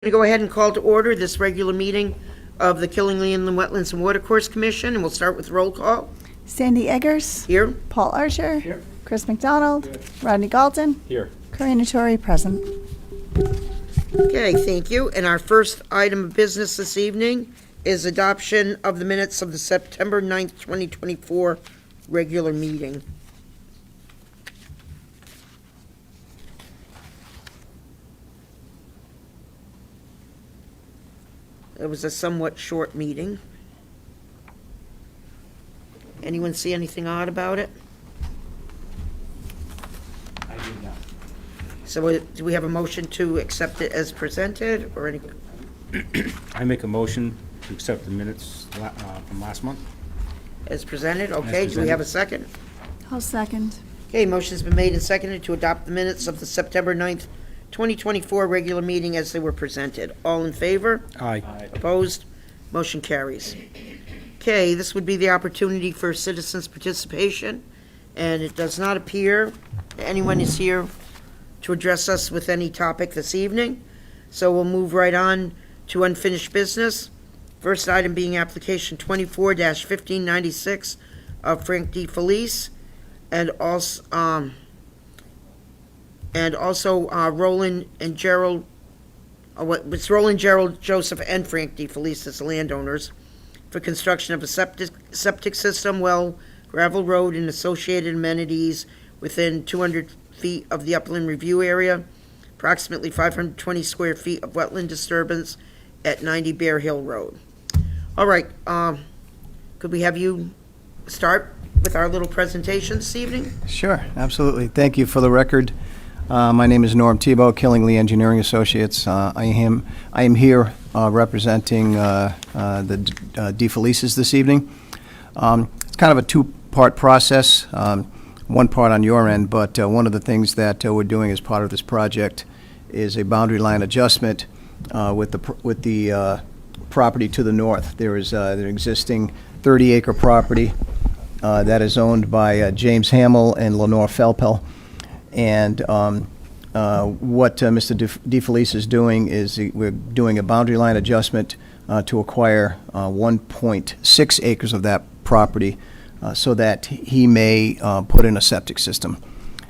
Going to go ahead and call to order this regular meeting of the Killingly Inland Wetlands and Watercourse Commission, and we'll start with roll call. Sandy Eggers. Here. Paul Archer. Here. Chris McDonald. Here. Rodney Galton. Here. Karina Torrey, present. Okay, thank you. And our first item of business this evening is adoption of the minutes of the September 9th, 2024 regular meeting. It was a somewhat short meeting. Anyone see anything odd about it? I do not. So do we have a motion to accept it as presented, or any? I make a motion to accept the minutes from last month. As presented? Okay, do we have a second? I'll second. Okay, motion's been made and seconded to adopt the minutes of the September 9th, 2024 regular meeting as they were presented. All in favor? Aye. Opposed? Motion carries. Okay, this would be the opportunity for citizens' participation, and it does not appear anyone is here to address us with any topic this evening, so we'll move right on to unfinished business. First item being application 24-1596 of Frank D. Felice, and also Roland and Gerald, it's Roland, Gerald, Joseph, and Frank D. Felice as landowners for construction of a septic system, well, gravel road, and associated amenities within 200 feet of the upland review area, approximately 520 square feet of wetland disturbance at 90 Bear Hill Road. All right, could we have you start with our little presentation this evening? Sure, absolutely. Thank you. For the record, my name is Norm Tebow, Killingly Engineering Associates. I am here representing the DeFelices this evening. It's kind of a two-part process, one part on your end, but one of the things that we're doing as part of this project is a boundary line adjustment with the property to the north. There is an existing 30-acre property that is owned by James Hamill and Lenore Felpel. And what Mr. DeFelice is doing is we're doing a boundary line adjustment to acquire 1.6 acres of that property so that he may put in a septic system.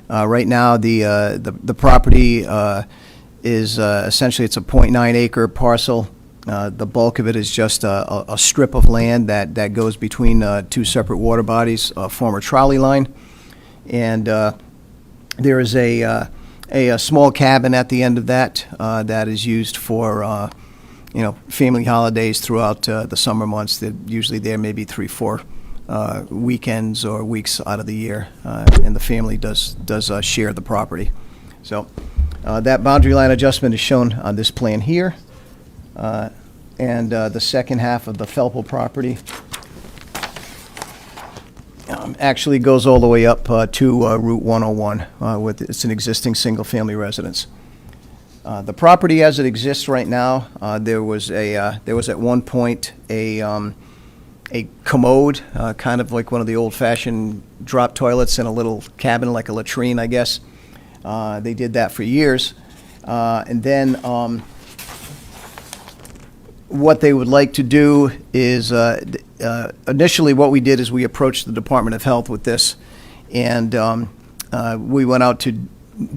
Right now, the property is essentially, it's a 0.9 acre parcel. The bulk of it is just a strip of land that goes between two separate water bodies, a former trolley line. And there is a small cabin at the end of that that is used for, family holidays throughout the summer months. They're usually there maybe 3-4 weekends or weeks out of the year, and the family does share the property. So that boundary line adjustment is shown on this plan here. And the second half of the Felpel property actually goes all the way up to Route 101. It's an existing single-family residence. The property as it exists right now, there was at one point a commode, kind of like one of the old-fashioned drop toilets in a little cabin, like a latrine, I guess. They did that for years, and then what they would like to do is, initially what we did is we approached the Department of Health with this, and we went out to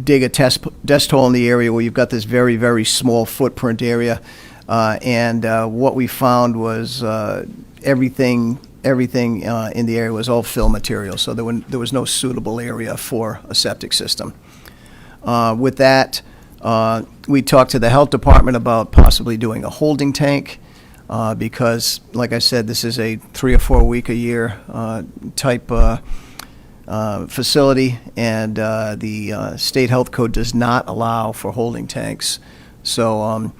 dig a test hole in the area where you've got this very, very small footprint area, and what we found was everything in the area was all fill material, so there was no suitable area for a septic system. With that, we talked to the health department about possibly doing a holding tank because, like I said, this is a 3 or 4 week a year type facility, and the state health code does not allow for holding tanks. So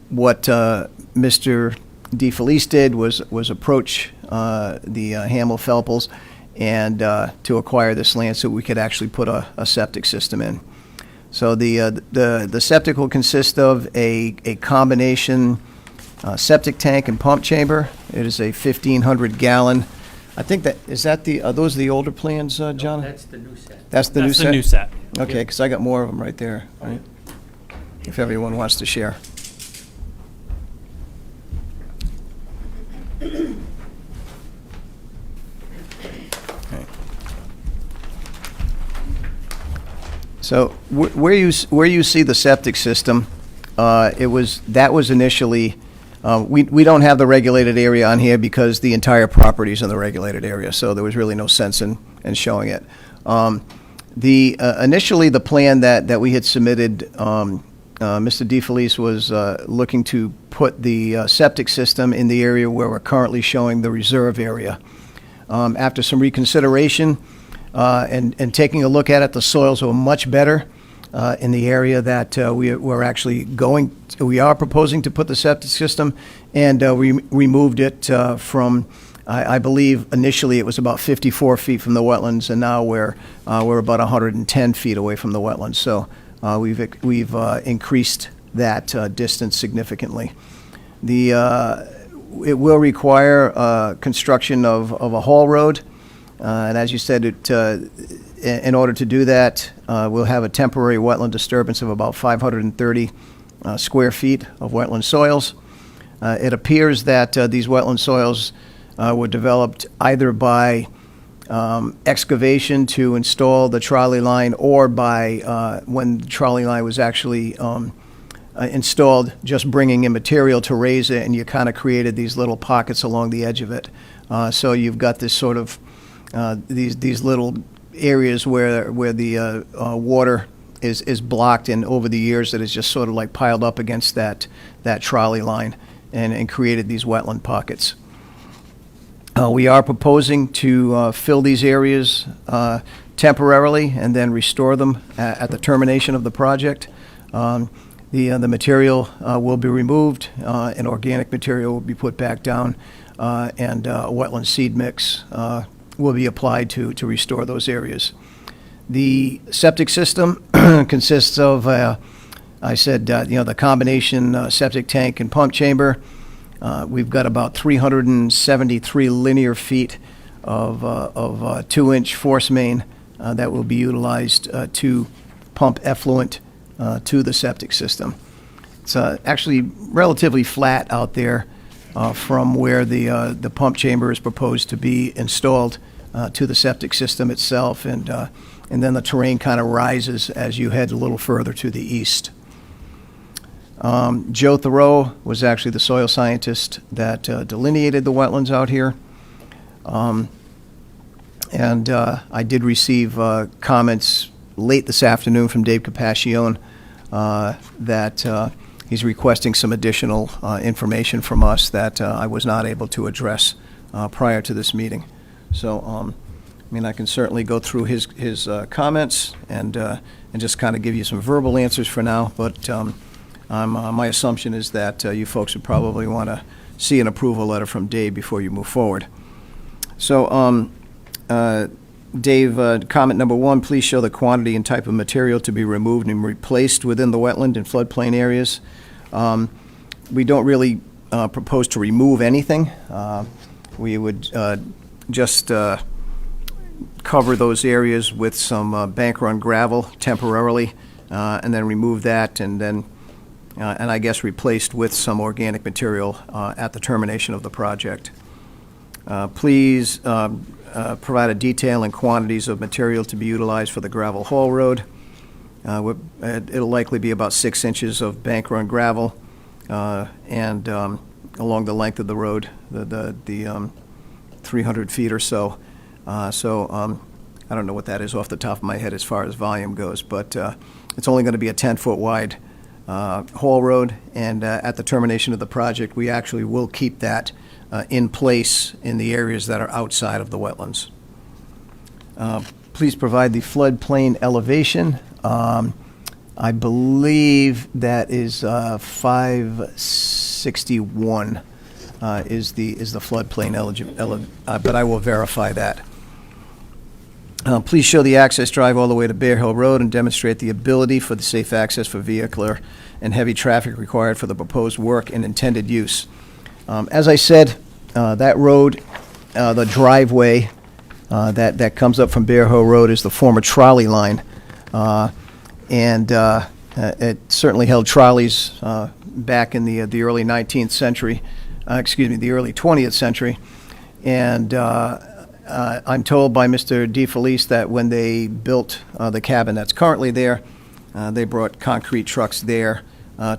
what Mr. DeFelice did was approach the Hamill Felpels and to acquire this land so we could actually put a septic system in. So the septic will consist of a combination septic tank and pump chamber. It is a 1,500 gallon. I think are those the older plans, John? No, that's the new set. That's the new set? That's the new set. Okay, because I got more of them right there, right? If everyone wants to share. So where you see the septic system, that was initially, we don't have the regulated area on here because the entire property is in the regulated area, so there was really no sense in showing it. Initially, the plan that we had submitted, Mr. DeFelice was looking to put the septic system in the area where we're currently showing the reserve area. After some reconsideration and taking a look at it, the soils were much better in the area that we are proposing to put the septic system, and we removed it from, I believe initially it was about 54 feet from the wetlands, and now we're about 110 feet away from the wetlands. So we've increased that distance significantly. It will require construction of a haul road, and as you said, in order to do that, we'll have a temporary wetland disturbance of about 530 square feet of wetland soils. It appears that these wetland soils were developed either by excavation to install the trolley line, or by when the trolley line was actually installed, just bringing in material to raise it, and you kind of created these little pockets along the edge of it. So you've got this sort of these little areas where the water is blocked, and over the years it has just sort of like piled up against that trolley line and created these wetland pockets. We are proposing to fill these areas temporarily and then restore them at the termination of the project. The material will be removed, and organic material will be put back down, and a wetland seed mix will be applied to restore those areas. The septic system consists of, the combination septic tank and pump chamber. We've got about 373 linear feet of 2-inch force main that will be utilized to pump effluent to the septic system. It's actually relatively flat out there from where the pump chamber is proposed to be installed to the septic system itself, and then the terrain kind of rises as you head a little further to the east. Joe Thoreau was actually the soil scientist that delineated the wetlands out here. And I did receive comments late this afternoon from Dave Capacchione that he's requesting some additional information from us that I was not able to address prior to this meeting. So, I can certainly go through his comments and just kind of give you some verbal answers for now, but my assumption is that you folks would probably want to see an approval letter from Dave before you move forward. So, Dave, comment number 1, please show the quantity and type of material to be removed and replaced within the wetland and floodplain areas. We don't really propose to remove anything. We would just cover those areas with some bank run gravel temporarily, and then remove that, and then and I guess replaced with some organic material at the termination of the project. Please provide a detail and quantities of material to be utilized for the gravel haul road. It'll likely be about 6 inches of bank run gravel, and along the length of the road, the 300 feet or so. I don't know what that is off the top of my head as far as volume goes, but it's only going to be a 10-foot wide haul road, and at the termination of the project, we actually will keep that in place in the areas that are outside of the wetlands. Please provide the floodplain elevation. I believe that is 561 is the floodplain but I will verify that. Please show the access drive all the way to Bear Hill Road and demonstrate the ability for the safe access for vehicular and heavy traffic required for the proposed work and intended use. As I said, that road, the driveway that comes up from Bear Hill Road is the former trolley line. And it certainly held trolleys back in the early 19th century, the early 20th century. And I'm told by Mr. DeFelice that when they built the cabin that's currently there, they brought concrete trucks there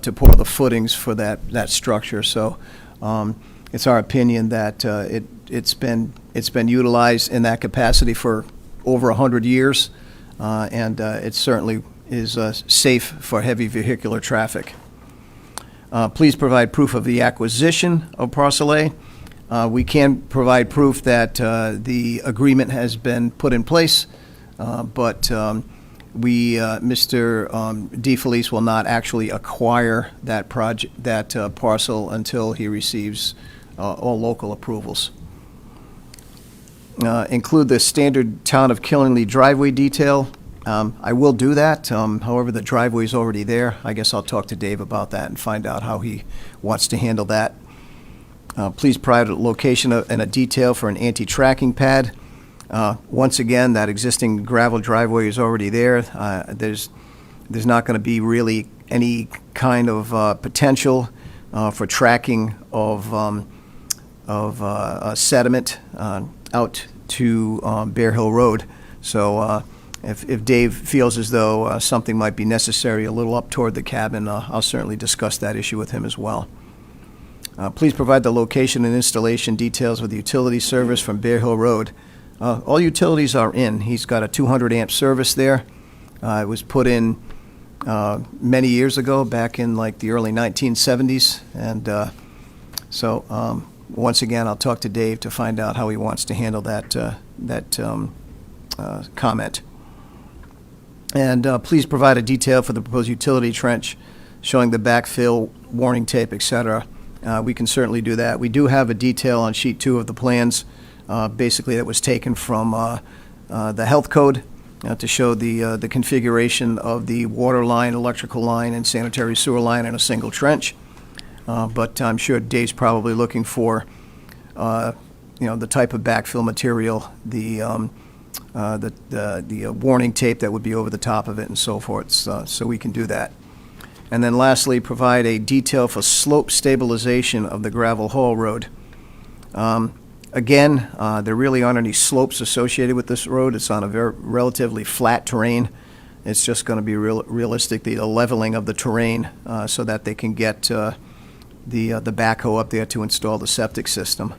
to pour the footings for that structure. So it's our opinion that it's been utilized in that capacity for over 100 years, and it certainly is safe for heavy vehicular traffic. Please provide proof of the acquisition of parcel A. We can provide proof that the agreement has been put in place, but Mr. DeFelice will not actually acquire that parcel until he receives all local approvals. Include the standard Town of Killingly driveway detail. I will do that. However, the driveway is already there. I guess I'll talk to Dave about that and find out how he wants to handle that. Please provide a location and a detail for an anti-tracking pad. Once again, that existing gravel driveway is already there. There's not going to be really any kind of potential for tracking of sediment out to Bear Hill Road. So if Dave feels as though something might be necessary a little up toward the cabin, I'll certainly discuss that issue with him as well. Please provide the location and installation details of the utility service from Bear Hill Road. All utilities are in. He's got a 200 amp service there. It was put in many years ago, back in like the early 1970s. And so once again, I'll talk to Dave to find out how he wants to handle that comment. And please provide a detail for the proposed utility trench showing the backfill, warning tape, etc. We can certainly do that. We do have a detail on sheet 2 of the plans, basically that was taken from the health code to show the configuration of the water line, electrical line, and sanitary sewer line in a single trench. But I'm sure Dave's probably looking for, the type of backfill material, the warning tape that would be over the top of it and so forth, so we can do that. And then lastly, provide a detail for slope stabilization of the gravel haul road. Again, there really aren't any slopes associated with this road. It's on a relatively flat terrain. It's just going to be realistically the leveling of the terrain so that they can get the backhoe up there to install the septic system.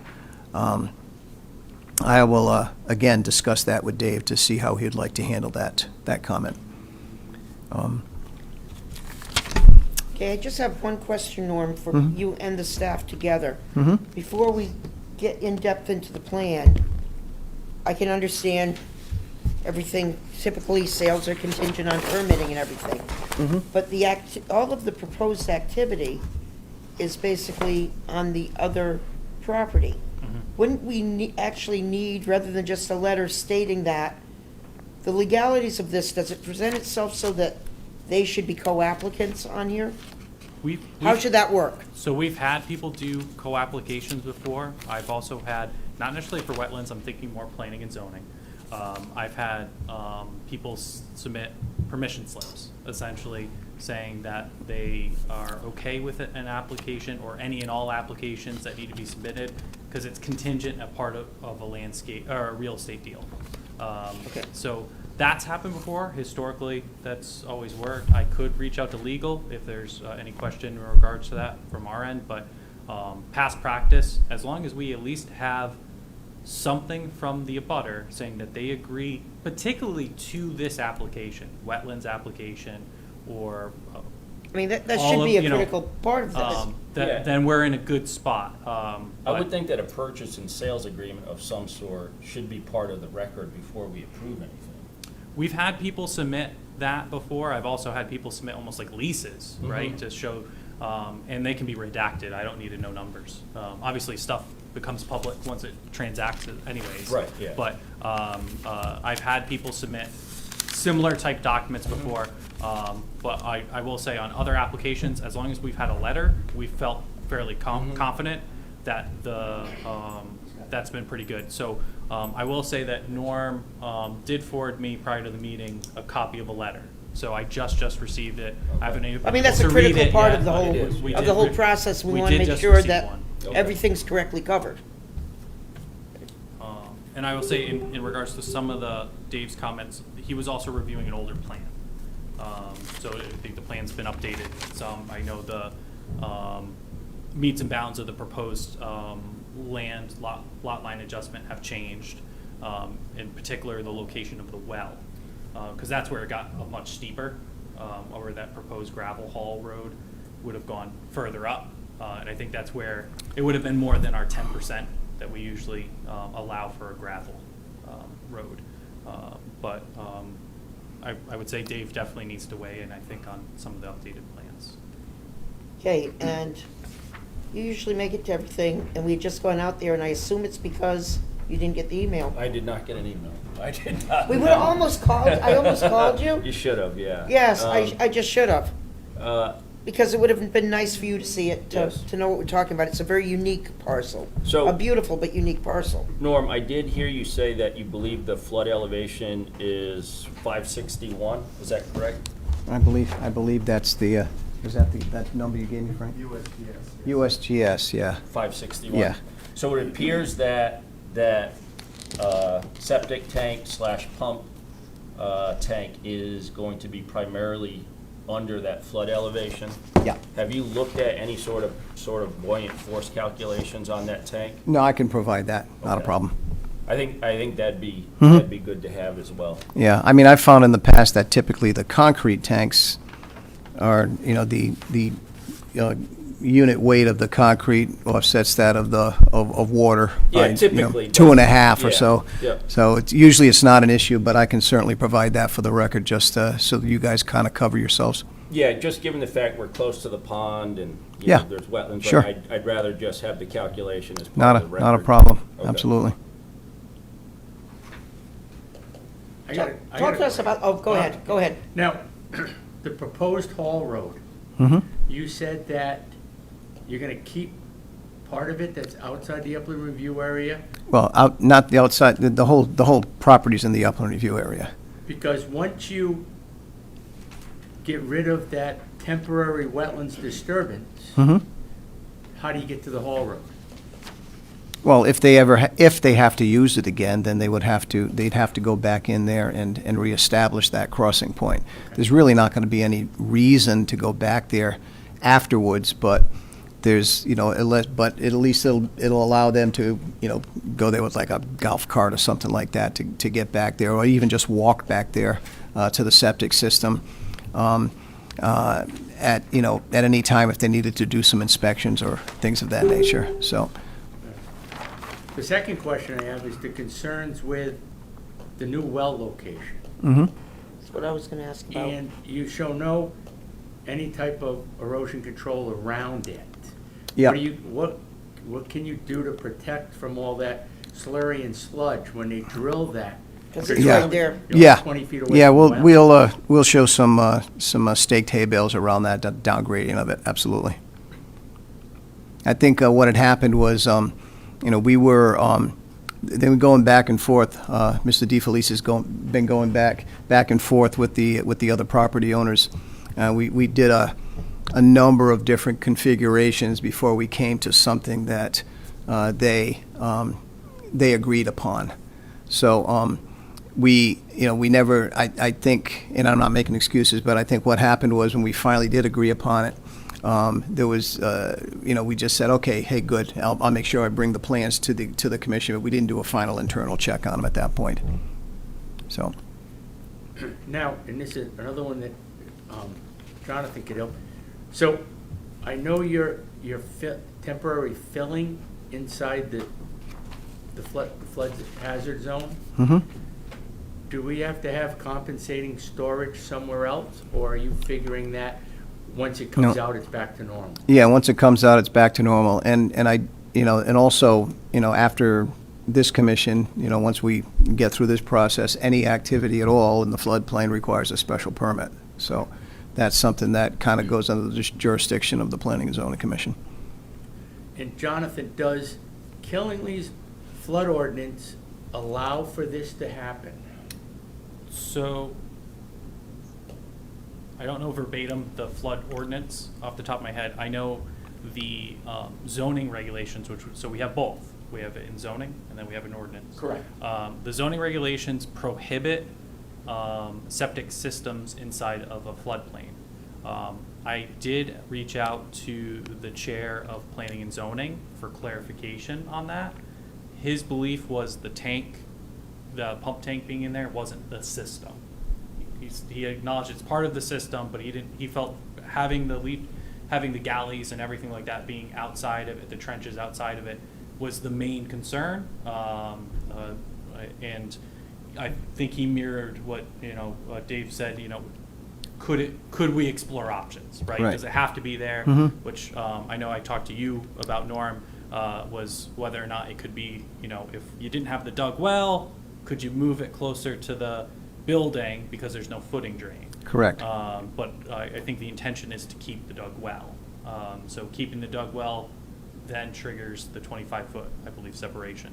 I will, again, discuss that with Dave to see how he'd like to handle that comment. Okay, I just have one question, Norm, for you and the staff together. Before we get in-depth into the plan, I can understand everything, typically sales are contingent on permitting and everything. But all of the proposed activity is basically on the other property. Wouldn't we actually need, rather than just a letter stating that, the legalities of this, does it present itself so that they should be co-applicants on here? How should that work? So we've had people do co-applications before. I've also had, not necessarily for wetlands, I'm thinking more planning and zoning. I've had people submit permission slips, essentially saying that they are okay with an application or any and all applications that need to be submitted because it's contingent a part of a landscape or a real estate deal. Okay. So that's happened before. Historically, that's always worked. I could reach out to legal if there's any question in regards to that from our end, but past practice, as long as we at least have something from the abutter saying that they agree particularly to this application, wetlands application, or I mean, that all should of, be a you know, critical part of this. Yeah. then we're in a good spot. I would think that a purchase and sales agreement of some sort should be part of the record before we approve anything. We've had people submit that before. I've also had people submit almost like leases, right, to show, and they can be redacted. I don't need to know numbers. Obviously, stuff becomes public once it transacts anyways. Right, yeah. But I've had people submit similar type documents before. But I will say on other applications, as long as we've had a letter, we felt fairly confident that that's been pretty good. So I will say that Norm did forward me prior to the meeting a copy of a letter. So I just received it. I haven't been I mean, that's a able to read critical it part yet, of the but whole, it is. we of did the whole re- process. We we want to did make just sure receive that one. Okay. everything's correctly covered. And I will say, in regards to some of Dave's comments, he was also reviewing an older plan. So I think the plan's been updated some. I know the meets and bounds of the proposed land lot line adjustment have changed. In particular, the location of the well, because that's where it got much steeper, or that proposed gravel haul road would have gone further up. And I think that's where it would have been more than our 10% that we usually allow for a gravel road. But I would say Dave definitely needs to weigh in, I think, on some of the updated plans. Okay, and you usually make it to everything, and we've just gone out there, and I assume it's because you didn't get the email. I did not get an email. I did not. We would have almost called, I almost called you. You should have, yeah. Yes, I just should have, Uh, because it would have been nice for you to see it, Yes. to know what we're talking about. It's a very unique parcel. So- A beautiful but unique parcel. Norm, I did hear you say that you believe the flood elevation is 561. Is that correct? I believe that's the, is that that number you gave me, Frank? USGS, yeah. 561. Yeah. So it appears that septic tank slash pump tank is going to be primarily under that flood elevation. Yeah. Have you looked at any sort of buoyant force calculations on that tank? No, I can provide that, not a Okay. problem. I think that'd be good to have as well. Yeah, I mean, I've found in the past that typically the concrete tanks are, the unit weight of the concrete offsets that of water. Yeah, by, typically. 2.5 or Yeah, so. yeah. So it's not an issue, but I can certainly provide that for the record, just so that you guys kind of cover yourselves. Yeah, just given the fact we're close to the pond and, Yeah, there's wetlands. sure. I'd rather just have the calculation as part Not of the record. not a problem, Okay. absolutely. Talk to us about, go ahead. Now, the proposed haul road, Mm-hmm. you said that you're gonna keep part of it that's outside the upland review area? Well, not the outside, the whole property's in the upland review area. Because once you get rid of that temporary wetlands disturbance, Mm-hmm. how do you get to the haul road? Well, if they have to use it again, then they'd have to go back in there and reestablish that crossing point. There's really not gonna be any reason to go back there afterwards, but there's, but at least it'll allow them to, go there with like a golf cart or something like that to get back there, or even just walk back there, to the septic system. At any time if they needed to do some inspections or things of that nature, so. The second question I have is the concerns with the new well location. Mm-hmm. That's what I was gonna ask about. And you show no, any type of erosion control around it. Yeah. What can you do to protect from all that slurry and sludge when they drill that? 'Cause it's Yeah. right there. Yeah. 20 feet away Yeah, from the well. we'll show some staked hay bales around that downgrading of it, absolutely. I think what had happened was, we were, they were going back and forth. Mr. DeFelice has been going back and forth with the other property owners. We did a number of different configurations before we came to something that they agreed upon. So we never, I think, and I'm not making excuses, but I think what happened was when we finally did agree upon it, there was, we just said, okay, hey, good, I'll make sure I bring the plans to the commission, but we didn't do a final internal check on them at that point. So, Now, and this is another one that Jonathan could help. So I know you're temporary filling inside the flood hazard zone. mm-hmm. Do we have to have compensating storage somewhere else, or are you figuring that once it comes No. out, it's back to normal? Yeah, once it comes out, it's back to normal. And I, and also, after this commission, once we get through this process, any activity at all in the floodplain requires a special permit. So that's something that kind of goes under the jurisdiction of the Planning and Zoning Commission. And Jonathan, does Killingly's flood ordinance allow for this to happen? So, I don't know verbatim the flood ordinance off the top of my head. I know the zoning regulations, so we have both. We have it in zoning, and then we have an ordinance. Correct. The zoning regulations prohibit septic systems inside of a floodplain. I did reach out to the chair of planning and zoning for clarification on that. His belief was the pump tank being in there wasn't the system. He acknowledged it's part of the system, but he felt having the galleys and everything like that being outside of it, the trenches outside of it, was the main concern. And I think he mirrored what Dave said. Could we explore options, right? Right. Does it have to be there? Mhm. Which I know I talked to you about, Norm, was whether or not it could be, if you didn't have the dug well, could you move it closer to the building because there's no footing drain? Correct. But I think the intention is to keep the dug well. So keeping the dug well then triggers the 25-foot, I believe, separation.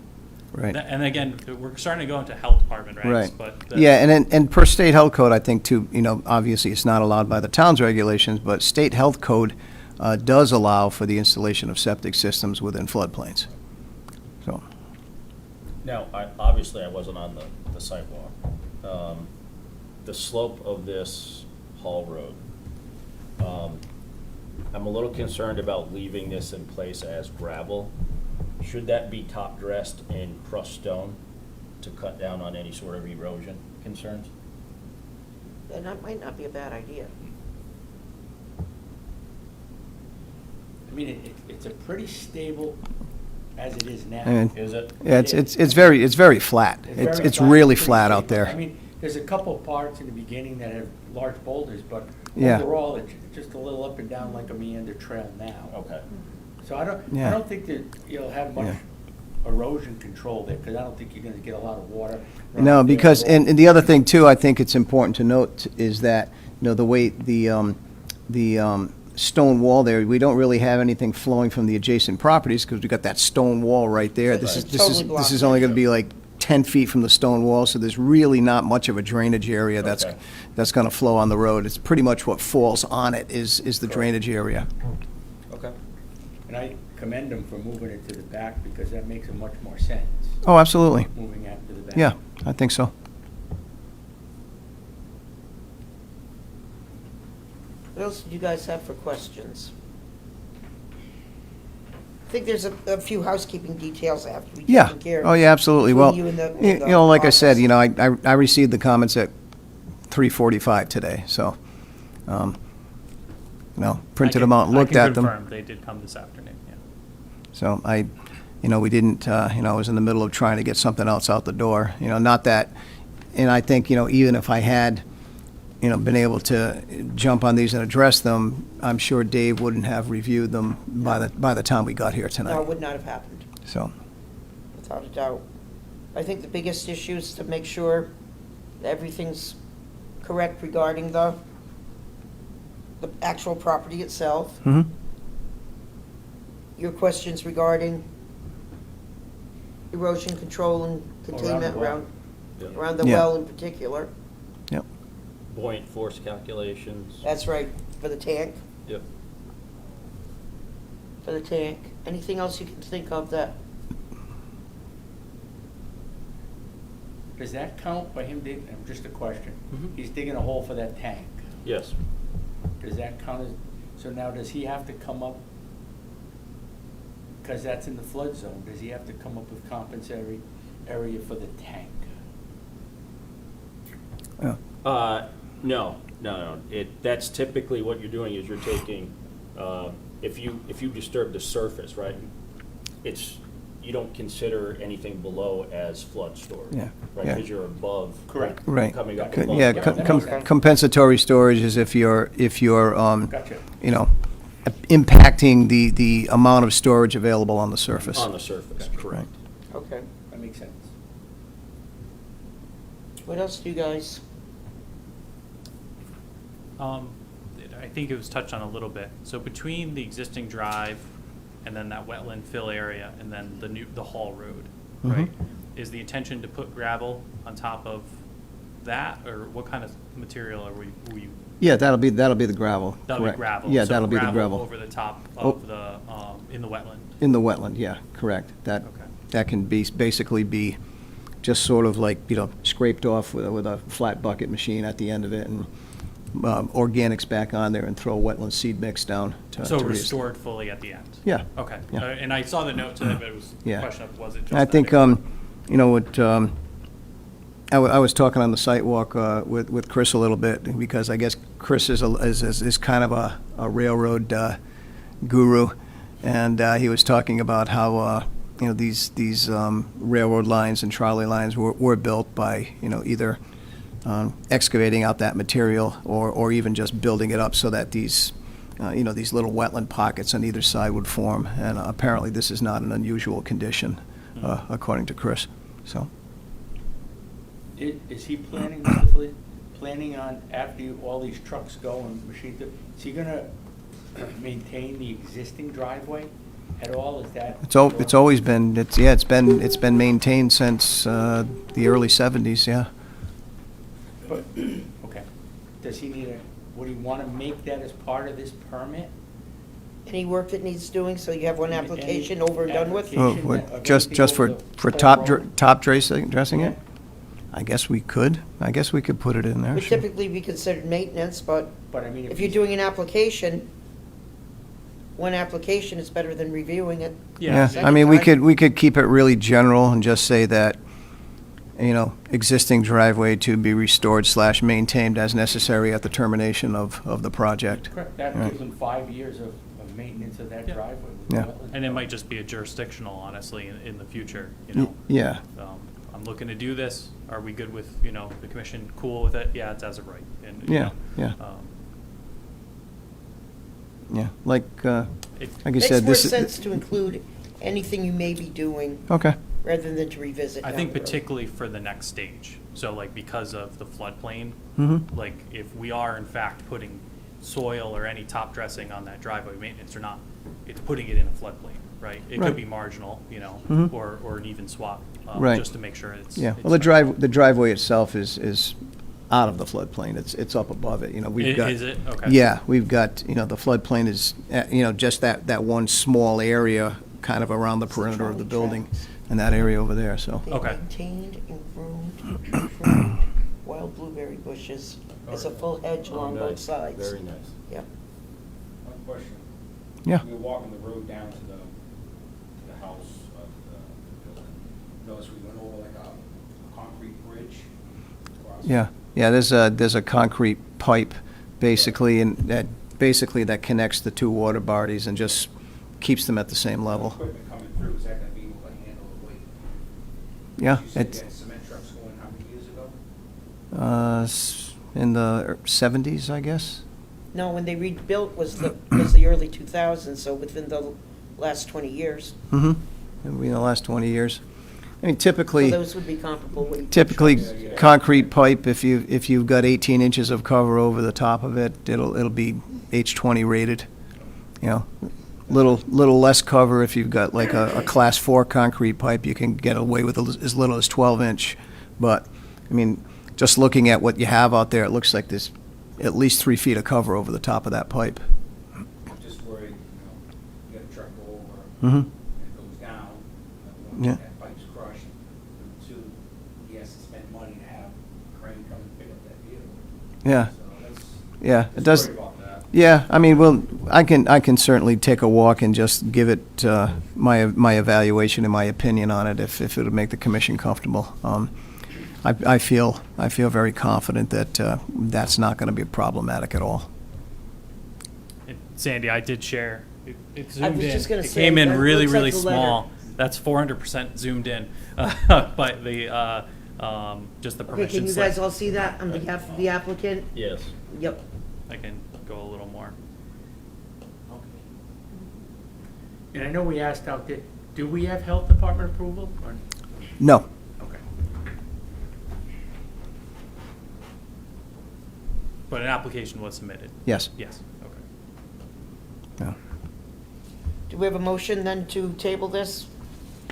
Right. And again, we're starting to go into health department regs, Right. but Yeah, and per state health code, I think too, obviously it's not allowed by the town's regulations, but state health code does allow for the installation of septic systems within floodplains. So, Now, obviously, I wasn't on the sidewalk. The slope of this Hall Road, I'm a little concerned about leaving this in place as gravel. Should that be top dressed in crushed stone to cut down on any sort of erosion concerns? And that might not be a bad idea. I mean, it's a pretty stable as it is now. I mean, Is it? yeah, it's very flat. very It's flat, really pretty flat out stable. I there. mean, there's a couple of parts in the beginning that have large boulders, but Yeah. overall, it's just a little up and down like a meander trail now. Okay. So I Yeah. don't think that you'll have much erosion control there, because I don't think you're gonna get a lot of water. running No, there because, at all. and the other thing too, I think it's important to note is that, the way the stone wall there, we don't really have anything flowing from the adjacent properties because we got that stone wall right there. This is, Right. this is, Totally this is blocked only in. gonna be like 10 feet from the stone wall, so there's really not much of a drainage area Okay. that's gonna flow on the road. It's pretty much what falls on it is the Correct. drainage area. Okay. And I commend them for moving it to the back, because that makes a much more sense, Oh, absolutely. moving out to the back. Yeah, I think so. What else do you guys have for questions? I think there's a few housekeeping details that have to be Yeah. taken care of. Oh, yeah, absolutely. between Well, you and the- you and the know, like I said, office. I received the comments at 3:45 today, so, printed them out, and looked at them. I can confirm they did come this afternoon, yeah. So we didn't, I was in the middle of trying to get something else out the door, not that, and I think, even if I had, been able to jump on these and address them, I'm sure Dave wouldn't have reviewed them by the time we got here No, it tonight. would not have happened, So, without a doubt. I think the biggest issue is to make sure that everything's correct regarding the actual property itself. mhm. Your questions regarding erosion control and containment the well. around, Yep. around the Yeah. well in particular. Yep. Buoyant force calculations. That's right, for the tank, Yep. for the tank. Anything else you can think of that, Does that count by him digging, just a question, Mhm. he's digging a hole for that tank, Yes. does that count as, so now does he have to come up, because that's in the flood zone, does he have to come up with compensatory area for the tank? Yeah. No. That's typically what you're doing is you're taking, if you disturb the surface, right? You don't consider anything below as flood storage. Yeah, Right, yeah. because you're above. Correct. Right. Coming up Co- above. Yeah, that makes sense. compensatory storage is if you're, Gotcha. impacting the amount of storage available on the surface. On the surface, correct. okay. That makes sense. What else do you guys, I think it was touched on a little bit. So between the existing drive and then that wetland fill area and then the Hall Road, right? Is the intention to put gravel on top of that, or what kind of material are we Yeah, that'll be the gravel, That'll be correct. gravel. Yeah, So that'll be the gravel. over the top Oh. of the, in the wetland. In the wetland, yeah, correct. Okay. That can basically be just sort of like, scraped off with a flat bucket machine at the end of it, and organics back on there, and throw wetland seed mix down to. So to restored fully at the end? Yeah. Okay. Yeah. And I saw the note today, but it was a Yeah. question of, was it just I that think, area? I was talking on the site walk with Chris a little bit, because I guess Chris is kind of a railroad guru, and he was talking about how these railroad lines and trolley lines were built by either excavating out that material, or even just building it up so that these little wetland pockets on either side would form. And apparently this is not an unusual condition, according to Chris. So. Is he planning, Mr. Felice, planning on, after all these trucks go and machines, is he gonna maintain the existing driveway at all? Is that? It's always been, it's been maintained since the early 70s, yeah. But, okay. Does he need would he want to make that as part of this permit? Any work that needs doing, so you have one Any application over and done with? application? What, just for top dressing it? I guess we could put it in there. Would sure. typically be considered maintenance, but But I mean, if you're he's- doing an application, one application is better than reviewing it. Yeah, second I mean, time. we could keep it really general and just say that, existing driveway to be restored / maintained as necessary at the termination of the project. Correct, that Right. gives them 5 years of maintenance of that Yeah. driveway. with the Yeah. wetlands. And it might just be a jurisdictional, honestly, in the future, you know? Yeah, I'm looking to do this. Are we good with, the commission cool with it? Yeah, it's as of right. And, Yeah, yeah. yeah, like I Makes said, more this is. sense to include anything you may be doing Okay, rather than to revisit I down think the road. particularly for the next stage. So like because of the floodplain, Mhm. like if we are in fact putting soil or any top dressing on that driveway maintenance or not, it's putting it in a floodplain, right? It Right. could be marginal, Mhm. or an even swap, Right. just to make sure it's. yeah. it's Well, fine. the driveway itself is out of the floodplain. It's up above it, we've got. Is it? Okay. Yeah, we've got, the floodplain is, just that one small area kind of around the perimeter of the building, and that area over there, so. They Okay. maintained and groomed wild blueberry bushes. It's a full hedge along both sides. Very nice. Yep. One question. Yeah. We were walking the road down to the house of the building. Notice we went over like a concrete bridge across. Yeah, there's a concrete pipe, basically, and that connects the two water bodies and just keeps them at the same level. Equipment coming through, is that gonna be able to handle the weight? Yeah, You said it's, you had cement trucks going how many years ago? in the 70s, I guess. No, when they rebuilt was the early 2000s, so within the last 20 years. Mm-hmm. In the last 20 years. I mean, So typically, those would be comparable weight. Yeah. concrete pipe, if you've got 18 inches of cover over the top of it, it'll be H20 rated. Little less cover if you've got like a class 4 concrete pipe, you can get away with as little as 12 inch. But, I mean, just looking at what you have out there, it looks like there's at least 3 feet of cover over the top of that pipe. I'm just worried, you got a truck go over, Mm-hmm. and it goes down, one, Yeah. that pipe's crushed, and 2, he has to spend money to have a crane come and pick up that vehicle. Yeah, So that's, yeah, it just does. worried about that. Yeah, I mean, well, I can certainly take a walk and just give it my evaluation and my opinion on it if it would make the commission comfortable. I feel very confident that that's not going to be problematic at all. And Sandy, I did share. It I zoomed was in. just gonna It say, came in that really, looks like really the letter. small. That's 400% zoomed in. But the just the Okay, permission can you slip. guys all see that on behalf of the applicant? Yes. Yep. I can go a little more. And I know we asked out there, do we have health department approval? Or- No. Okay. But an application was submitted. Yes. Yes. Okay. No. Do we have a motion then to table this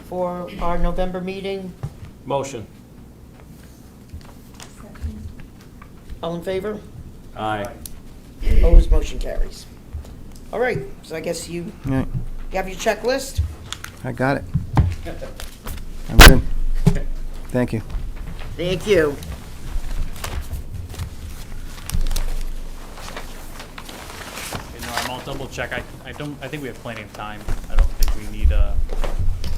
for our November meeting? Motion. All in favor? Aye. Opposed, motion carries. All right, so I guess you All right, have your checklist? I got it. I'm good. Thank you. Thank you. Okay, Norm, I'll double check. I think we have plenty of time. I don't think we need a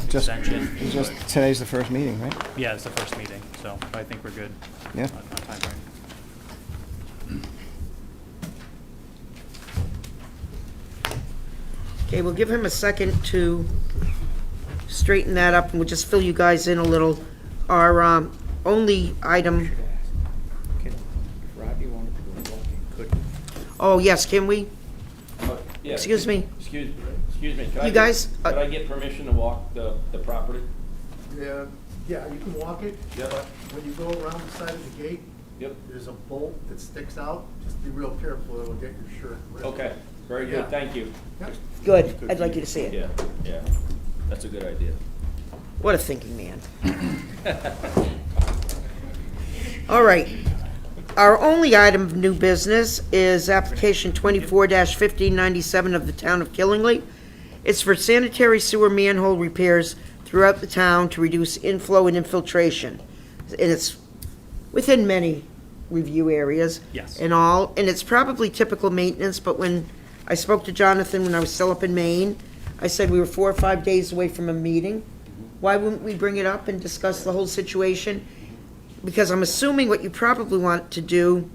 Just, extension. it's just, today's the first meeting, right? Yeah, it's the first meeting, so I think we're good. Yeah. On time frame. Okay, we'll give him a second to straighten that up, and we'll just fill you guys in a little. Our only item, If Robbie wanted to go walking, could. oh, yes, can we? Yeah, Excuse me. Excuse me. Could I You get- guys, Could I get permission to walk the property? Yeah, yeah, you can walk it, Yep. but when you go around the side of the gate, Yep. there's a bolt that sticks out. Just be real careful, it'll get your shirt ripped. Okay, very Yeah. good, thank you. Yep. Good, I'd like you to see it. Yeah, yeah, that's a good idea. What a thinking man. All right. Our only item of new business is application 24-1597 of the town of Killingly. It's for sanitary sewer manhole repairs throughout the town to reduce inflow and infiltration. And it's within many review areas. Yes. And all, and it's probably typical maintenance, but when I spoke to Jonathan when I was still up in Maine, I said we were 4 or 5 days away from a meeting. Why wouldn't we bring it up and discuss the whole situation? Because I'm assuming what you probably want to do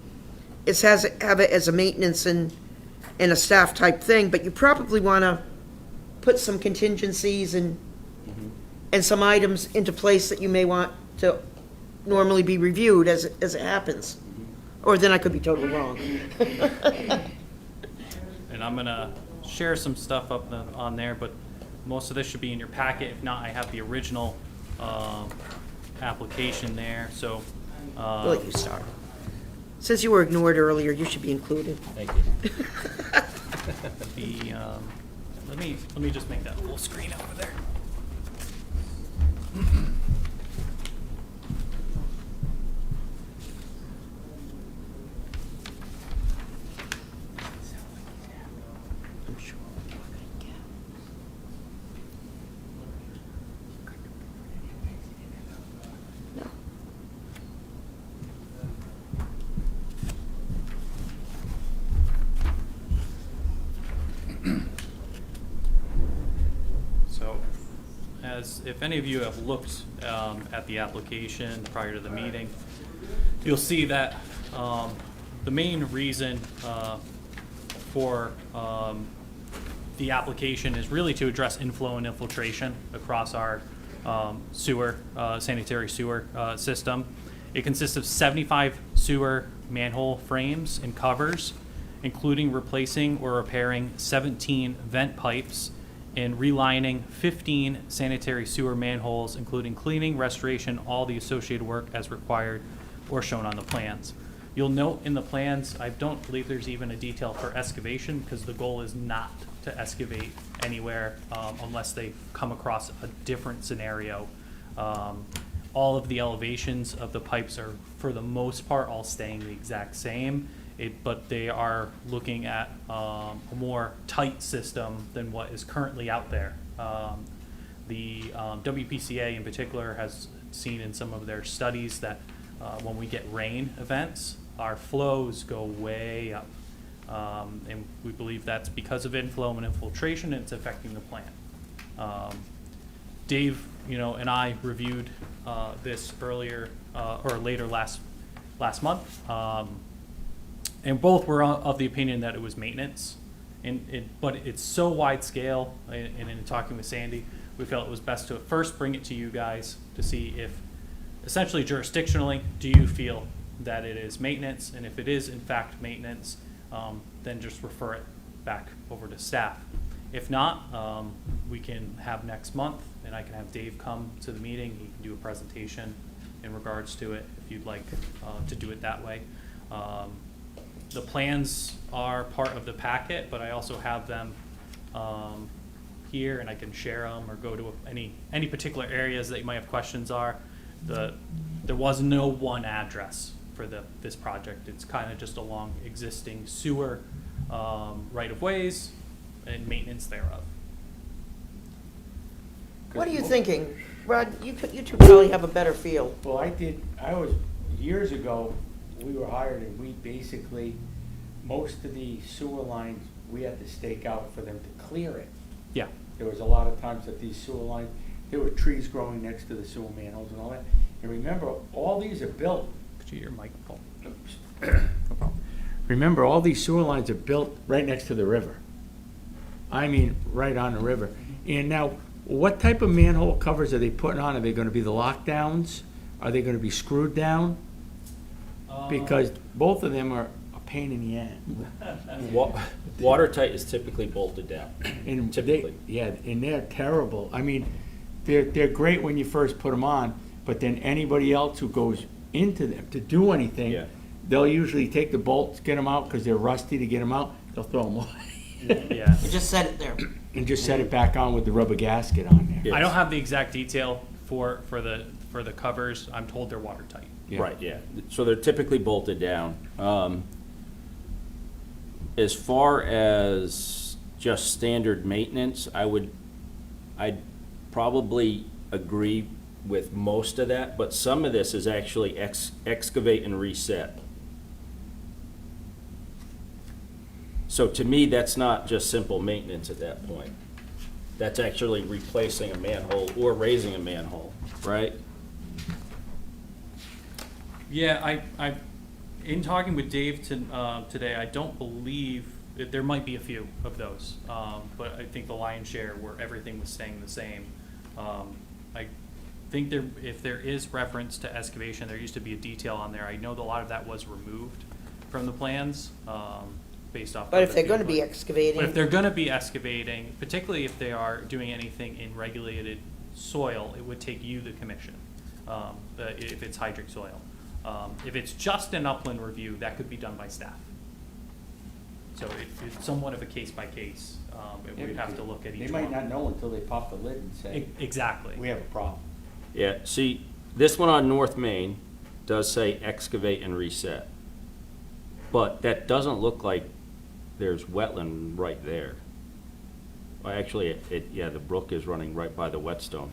is have it as a maintenance and a staff type thing, but you probably want to put some contingencies and some items into place that you may want to normally be reviewed as it happens. Or then I could be totally wrong. And I'm gonna share some stuff up on there, but most of this should be in your packet. If not, I have the original application there, so. We'll let you start. Since you were ignored earlier, you should be included. Thank you. Let me just make that full screen over there. I'm sure. No. So, as if any of you have looked at the application prior to the meeting, you'll see that the main reason for the application is really to address inflow and infiltration across our sewer, sanitary sewer system. It consists of 75 sewer manhole frames and covers, including replacing or repairing 17 vent pipes and relining 15 sanitary sewer manholes, including cleaning, restoration, all the associated work as required or shown on the plans. You'll note in the plans, I don't believe there's even a detail for excavation, because the goal is not to excavate anywhere unless they come across a different scenario. All of the elevations of the pipes are, for the most part, all staying the exact same. But they are looking at a more tight system than what is currently out there. The WPCA in particular has seen in some of their studies that when we get rain events, our flows go way up. And we believe that's because of inflow and infiltration, and it's affecting the plant. Dave, and I reviewed this earlier or later last month. And both were of the opinion that it was maintenance, but it's so wide scale. And in talking with Sandy, we felt it was best to first bring it to you guys to see if, essentially jurisdictionally, do you feel that it is maintenance? And if it is in fact maintenance, then just refer it back over to staff. If not, we can have next month, and I can have Dave come to the meeting. He can do a presentation in regards to it if you'd like to do it that way. The plans are part of the packet, but I also have them here, and I can share them or go to any particular areas that you might have questions are. There was no one address for this project. It's kind of just along existing sewer right-of-ways and maintenance thereof. What are you thinking? Rod, you two probably have a better feel. Well, years ago, we were hired and we basically, most of the sewer lines, we had to stake out for them to clear it. Yeah. There was a lot of times that these sewer lines, there were trees growing next to the sewer manholes and all that. And remember, all these are built. Could you hear your mic, Paul? Remember, all these sewer lines are built right next to the river. I mean, right on the river. And now, what type of manhole covers are they putting on? Are they gonna be the lockdowns? Are they gonna be screwed down? Because both of them are a pain in the ass. Watertight is typically bolted down. And Typically. and they're terrible. I mean, they're great when you first put them on, but then anybody else who goes into them to do anything, Yeah. they'll usually take the bolts, get them out, because they're rusty to get them out, they'll throw them away. Yeah. You just said it there. And just set it back on with the rubber gasket on there. Yeah. I don't have the exact detail for the covers. I'm told they're watertight. Yeah. Right, yeah. So they're typically bolted down. As far as just standard maintenance, I'd probably agree with most of that, but some of this is actually excavate and reset. So to me, that's not just simple maintenance at that point. That's actually replacing a manhole or raising a manhole, right? Yeah, in talking with Dave today, I don't believe, there might be a few of those, but I think the lion's share where everything was staying the same. I think if there is reference to excavation, there used to be a detail on there. I know that a lot of that was removed from the plans, based off. But if other they're gonna be feedback. excavating. But if they're gonna be excavating, particularly if they are doing anything in regulated soil, it would take you, the commission, if it's hydric soil. If it's just an upland review, that could be done by staff. So it's somewhat of a case by case, and we'd have to look at each They one. might not know until they pop the lid and say, Exactly. we have a problem. Yeah, see, this one on North Main does say excavate and reset. But that doesn't look like there's wetland right there. Well, actually, yeah, the brook is running right by the whetstone.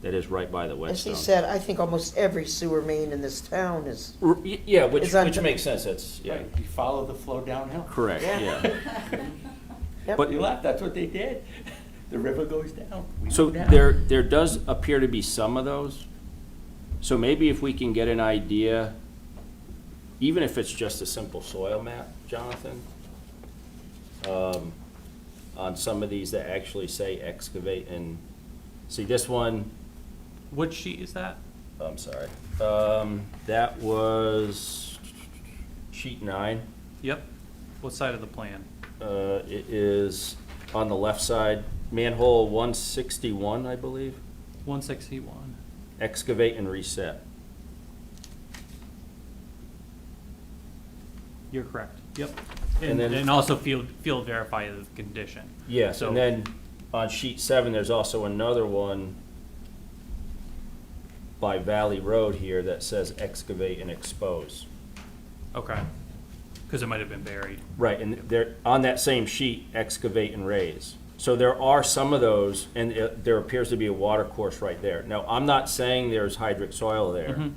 That is right by the As whetstone. he said, I think almost every sewer main in this town is, Yeah, which It's on- makes sense, that's, yeah, Right, you follow the flow downhill. correct, yeah. Yep. But You laugh, that's what they did. The river goes down, we So go down. there does appear to be some of those. So maybe if we can get an idea, even if it's just a simple soil map, Jonathan, on some of these that actually say excavate and, see this one, What sheet is that? I'm sorry, that was sheet 9. Yep. What side of the plan? It is on the left side, manhole 161, I believe, 161. excavate and reset. You're correct. Yep. And And, then- and also field verify the condition. Yes, So- and then on sheet 7, there's also another one by Valley Road here that says excavate and expose. Okay. Because it might have been buried. Right, and they're, on that same sheet, excavate and raise. So there are some of those, and there appears to be a water course right there. Now, I'm not saying there's hydric soil there, Mhm.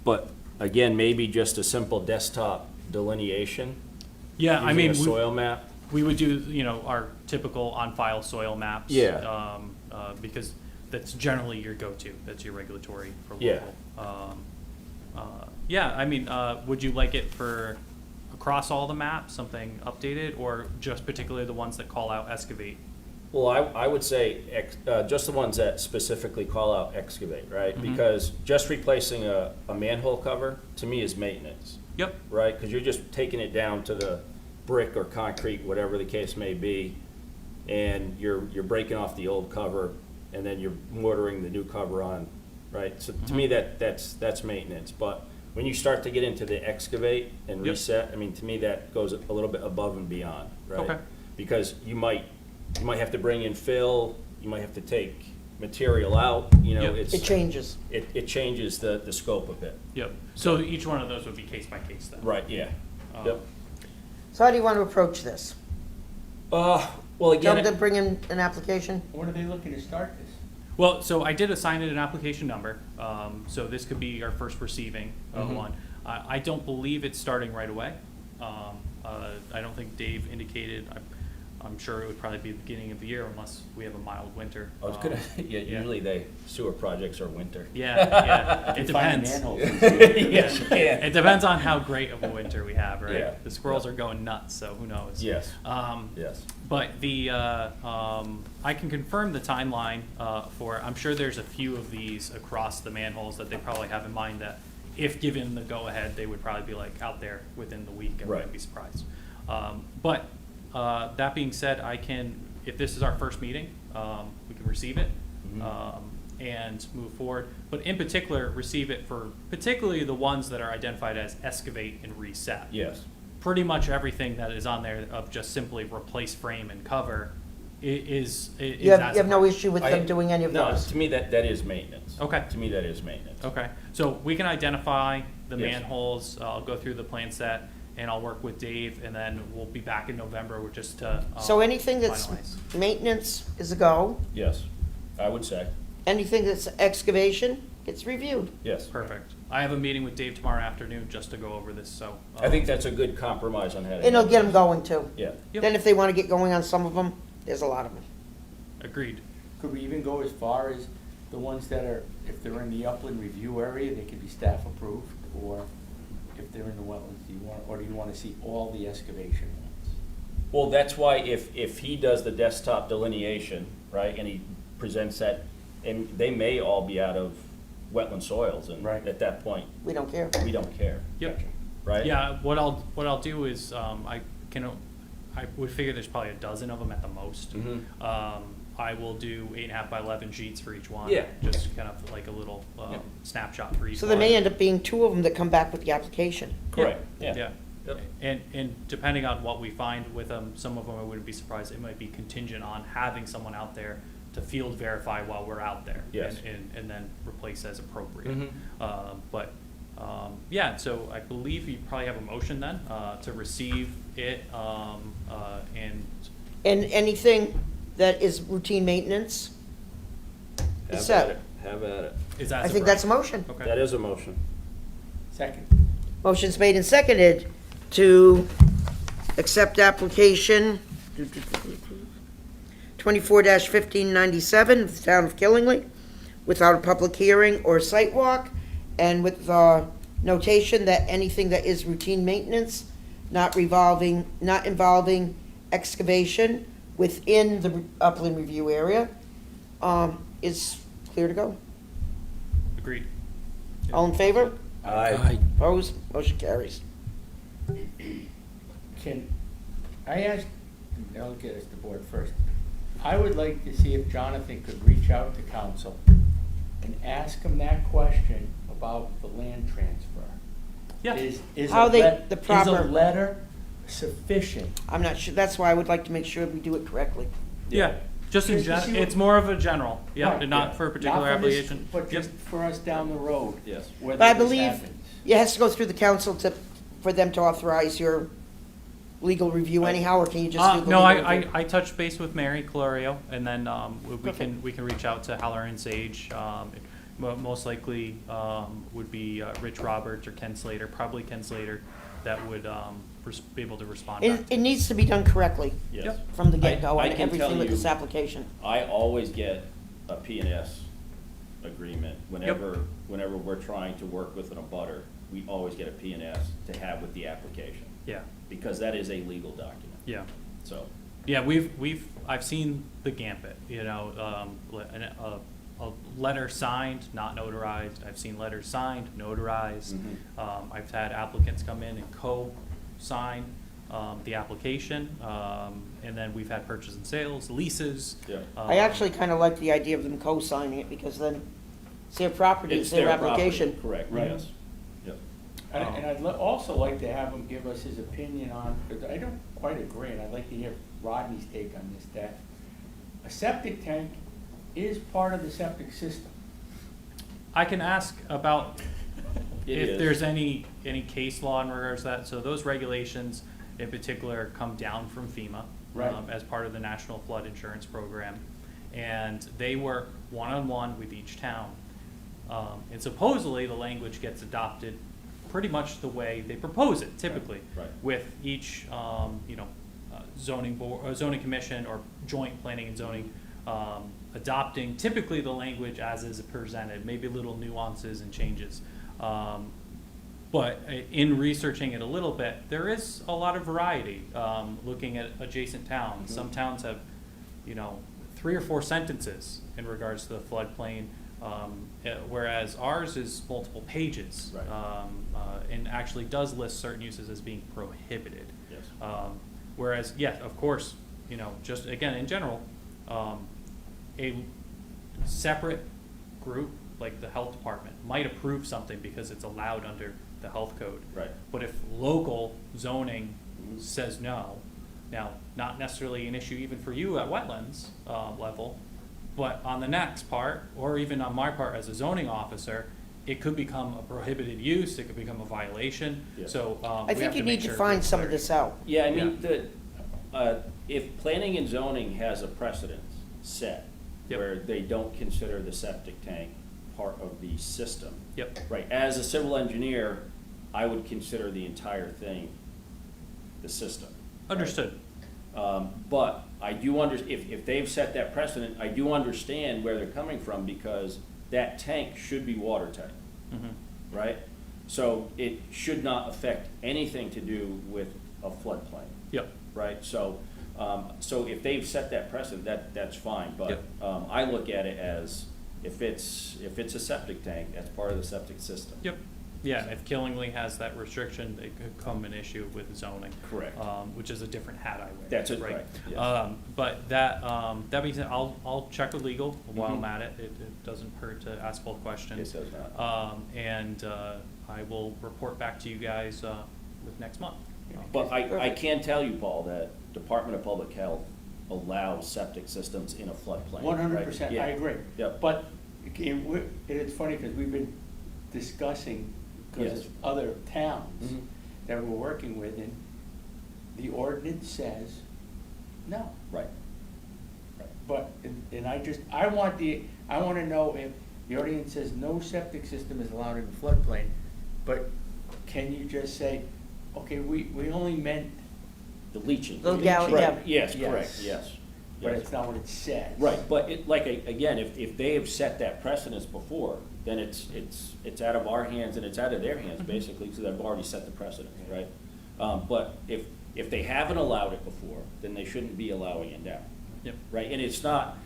but again, maybe just a simple desktop delineation. Yeah, I using mean, a soil map. we would do, our typical on-file soil maps. Yeah. Because that's generally your go-to. That's your regulatory for local. Yeah. Yeah, I mean, would you like it for across all the maps, something updated, or just particularly the ones that call out excavate? Well, I would say just the ones that specifically call out excavate, right? Mhm. Because just replacing a manhole cover, to me, is maintenance, Yep. right? Because you're just taking it down to the brick or concrete, whatever the case may be, and you're breaking off the old cover, and then you're mortaring the new cover on, right? So to me, that's maintenance. But when you start to get into the excavate and Yep. reset, I mean, to me, that goes a little bit above and beyond, right? Okay. Because you might have to bring in fill, you might have to take material out, you know, Yep. it's. It changes. It changes the scope a bit. Yep. So each one of those would be case by case then? Right, yeah. Um, Yep. So how do you want to approach this? Well, Tell again. them to bring in an application? When are they looking to start this? Well, so I did assign it an application number, so this could be our first receiving one. I don't believe it's starting right away. I don't think Dave indicated, I'm sure it would probably be the beginning of the year unless we have a mild winter. I was gonna, yeah, usually sewer projects are winter. Yeah, it Find depends. manholes. Yes, you can. It depends on how great of a winter we have, right? Yeah. The squirrels are going nuts, so who knows? Yes, Um, yes. But I can confirm the timeline for, I'm sure there's a few of these across the manholes that they probably have in mind that if given the go-ahead, they would probably be like out there within the week and Right. wouldn't be surprised. But that being said, if this is our first meeting, we can receive it and move forward. But in particular, receive it for particularly the ones that are identified as excavate and reset. Yes. Pretty much everything that is on there of just simply replace frame and cover is You have no as- issue with them doing any of No, those? to me, that is maintenance. Okay. To me, that is maintenance. Okay, so we can identify the Yes. manholes, I'll go through the plan set, and I'll work with Dave, and then we'll be back in November with just to So anything that's finalize. maintenance is a go. Yes, I would say, Anything that's excavation gets reviewed. yes. Perfect. I have a meeting with Dave tomorrow afternoon just to go over this, so. I think that's a good compromise on how to. And it'll get them handle going too. this. Yeah. Yep. Then if they want to get going on some of them, there's a lot of them. Agreed. Could we even go as far as the ones that are, if they're in the upland review area, they could be staff approved? Or if they're in the wetlands, do you want to see all the excavation ones? Well, that's why if he does the desktop delineation, right, and he presents that, and they may all be out of wetland soils, and Right. at that point, We don't care. we don't care, Yep. right? Yeah, what I'll do is, I would figure there's probably a dozen of them at the most. Mhm. I will do 8.5 by 11 sheets for each one. Yeah. Just kind of like a little Yep. snapshot for each So one. there may end up being 2 of them that come back with the application. Correct, yeah. Yeah. Yep. And depending on what we find with them, some of them I wouldn't be surprised, it might be contingent on having someone out there to field verify while we're out there. Yes. And then replace as appropriate. Mhm. Yeah, so I believe you probably have a motion then, to receive it, and, And anything that is routine maintenance Have is at set. it, have at it. is that? I think that's a motion. Okay. That is a motion. Second. Motion's made and seconded to accept application 24-1597 of the town of Killingly without a public hearing or site walk, and with the notation that anything that is routine maintenance, not involving excavation within the upland review area, is clear to go. Agreed. All in favor? Aye. Opposed? Motion carries. Can I ask, I'll get us the board first. I would like to see if Jonathan could reach out to council and ask him that question about the land transfer. Yeah. Is How a they- let- the proper- Is a letter sufficient? I'm not sure, that's why I would like to make sure we do it correctly. Yeah, just in Just to see it's what- more of a general, yeah, Right, and not yeah. for a particular Not for this, application. But Yep. just for us down the road. Yes. Whether But I this believe happens. it has to go through the council for them to authorize your legal review anyhow, or can you just do the No, legal review? I touched base with Mary Colorio, and then, we Perfect. can reach out to Halloran Sage. Most likely, would be, Rich Roberts or Ken Slater, probably Ken Slater, that would, be able to respond back. It needs to be done correctly Yes. from the get-go I on can tell everything with you- this application. I always get a P&S agreement whenever we're trying to work with an abutter. We always get a P&S to have with the application, Yeah, because that is a legal document, yeah. so. Yeah, I've seen the gambit, you know, a letter signed, not notarized. I've seen letters signed, notarized. Mhm. I've had applicants come in and co-sign, the application. And then we've had purchase and sales, leases. Yeah. I actually kind of like the idea of them co-signing it, because then it's their property, it's their property, application. Correct, Right. yes. Yep. And I'd also like to have him give us his opinion on, because I don't quite agree, and I'd like to hear Rodney's take on this, that a septic tank is part of the septic system? I can ask about It if is. there's any case law in regards to that. So those regulations in particular come down from FEMA. Right. As part of the National Flood Insurance Program. And they work one-on-one with each town. And supposedly the language gets adopted pretty much the way they propose it typically. Right. With each, zoning board, zoning commission or joint planning and zoning, adopting typically the language as is presented, maybe little nuances and changes. But in researching it a little bit, there is a lot of variety, looking at adjacent towns. Some towns have, 3 or 4 sentences in regards to the floodplain, whereas ours is multiple pages. Right. And actually does list certain uses as being prohibited. Yes. Whereas, yeah, of course, just again, in general, a separate group like the health department might approve something because it's allowed under the health code. Right. But if local zoning says no, now, not necessarily an issue even for you at wetlands level, but on the next part, or even on my part as a zoning officer, it could become a prohibited use, it could become a violation, Yes. so I we think have you make need to sure find there's some of clarity. this out. Yeah, I mean, if planning and zoning has a precedent set Yep. where they don't consider the septic tank part of the system. Yep. Right, as a civil engineer, I would consider the entire thing the system. right? Understood. But I do if they've set that precedent, I do understand where they're coming from because that tank should be watertight, Mhm. right? So it should not affect anything to do with a floodplain, Yep. right? So, so if they've set that precedent, that's fine, but, Yep. I look at it as if it's a septic tank, that's part of the septic system. Yep. Yeah, and if Killingly has that restriction, it could come an issue with zoning. Correct. Which is a different hat I wear. That's it, right? right, yes. But that being said, I'll check with legal while I'm Mhm. at it. It doesn't hurt to ask both questions. It does not. And I will report back to you guys with next month. But I can tell you, Paul, that Department of Public Health allows septic systems in a floodplain. 100%, right? I agree. Yep. But it's funny because we've been discussing, because Yes. of other towns Mhm. that we're working with, and the ordinance says no. Right. But, and I want to know if the ordinance says no septic system is allowed in the floodplain, but can you just say, okay, we only meant, The leaching. The gal- Right. yeah. Yes, Yes. correct, yes. but Yes. it's not what it says. Right, but again, if they have set that precedence before, then it's out of our hands and it's out of their hands, basically, because they've already set the precedent, right? But if they haven't allowed it before, then they shouldn't be allowing it now. Yep. Right, and it's not,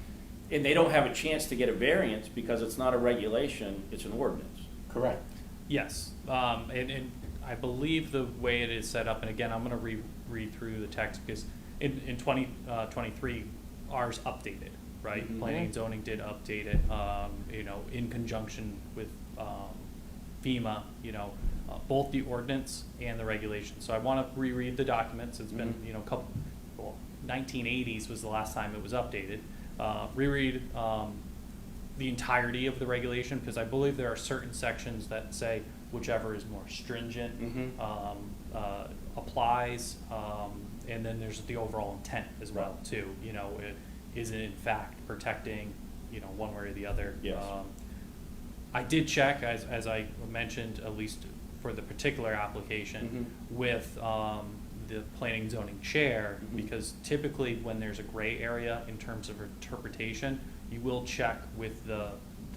and they don't have a chance to get a variance because it's not a regulation, it's an ordinance. Correct. Yes, and I believe the way it is set up, and again, I'm gonna read through the text, because in 2023, ours updated, right? Mhm. Planning and zoning did update it, in conjunction with FEMA, both the ordinance and the regulation. So I wanna reread the documents, it's been, Mhm. 1980s was the last time it was updated. Reread the entirety of the regulation, because I believe there are certain sections that say whichever is more stringent Mhm. applies, and then there's the overall intent as well too. It is it in fact protecting, one way or the other. Yes. I did check, as I mentioned, at least for the particular application, with the planning and zoning chair, Mhm. because typically when there's a gray area in terms of interpretation, you will check with the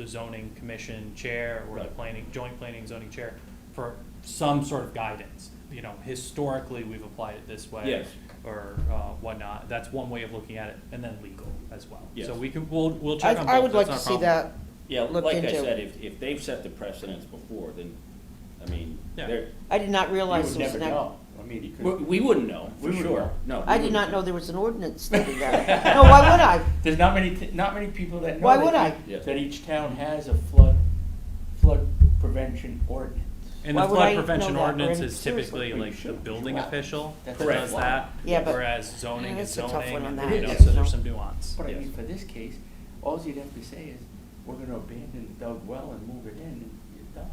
zoning commission chair or the Right. joint planning and zoning chair for some sort of guidance. Historically, we've applied it this way. Yes. Or whatnot. That's one way of looking at it, and then legal as well. Yes. So we'll check on both. I would like to That's see not a problem. that. Yeah, Look like I into- said, if they've set the precedence before, then, I mean, Yeah. they're, I did not We realize would there was never an act. know. I mean, you could. we wouldn't know, We for wouldn't sure. know. No. I we did not wouldn't. know there was an ordinance stating that. No, why would I? There's not many people that know. Why that would I? each- Yes. That each town has a flood prevention ordinance. And Why the would I flood know prevention that, or ordinance any- is seriously? typically Well, you like the should. building Wow. official that That's does correct. that. Yeah, but- Whereas zoning Yeah, is that's a zoning, tough one on and, that, It is. so you know. there's some nuance. But I Yes. mean, for this case, all you'd have to say is, we're gonna abandon the dug well and move it in, and you're done.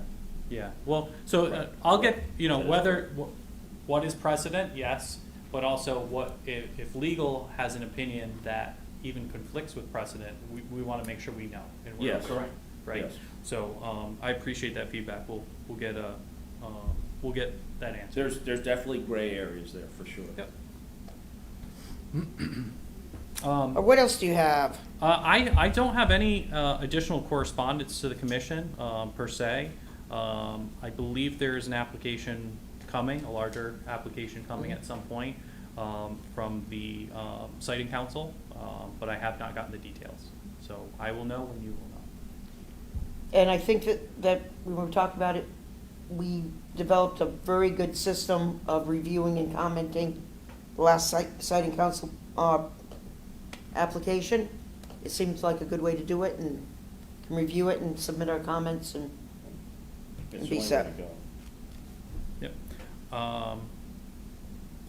Yeah, well, so I'll get, whether, what is precedent, yes, but also what, if legal has an opinion that even conflicts with precedent, we want to make sure we know. And we're Yes. correct, right? Yes. So I appreciate that feedback. We'll get that answer. There's definitely gray areas there, for sure. Yep. What else do you have? I don't have any additional correspondence to the commission per se. I believe there is an application coming, a larger application coming at some point from the siting council, but I have not gotten the details. So I will know when you will know. And I think that when we talked about it, we developed a very good system of reviewing and commenting the last siting council application. It seems like a good way to do it, and can review it and submit our comments and It's be the only way set. to go. Yep.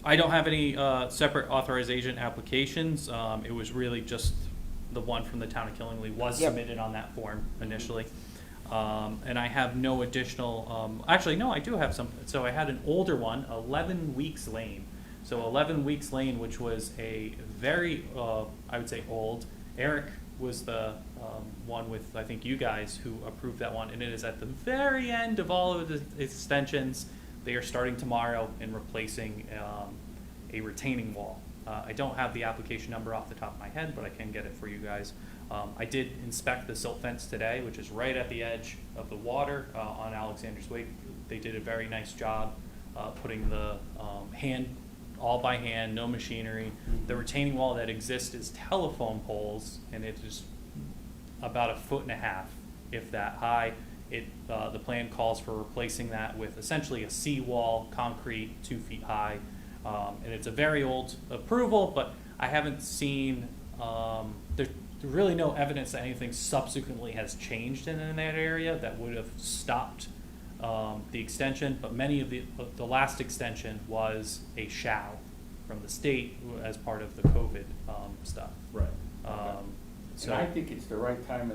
I don't have any separate authorized agent applications. It was really just the one from the town of Killingly was Yep. submitted on that form initially. And I have no additional, actually, no, I do have some. So I had an older one, 11 Weeks Lane. So 11 Weeks Lane, which was a very, I would say old. Eric was the one with, I think, you guys who approved that one. And it is at the very end of all of the extensions. They are starting tomorrow and replacing a retaining wall. I don't have the application number off the top of my head, but I can get it for you guys. I did inspect the silt fence today, which is right at the edge of the water on Alexander's Wake. They did a very nice job putting the all by hand, no machinery. The retaining wall that exists is telephone poles, and it is about 1.5 feet, if that high. The plan calls for replacing that with essentially a seawall, concrete, 2 feet high. And it's a very old approval, but I haven't seen, there's really no evidence that anything subsequently has changed in that area that would have stopped the extension. But many of the last extension was a shall from the state as part of the COVID stuff. Right. And I think it's the right time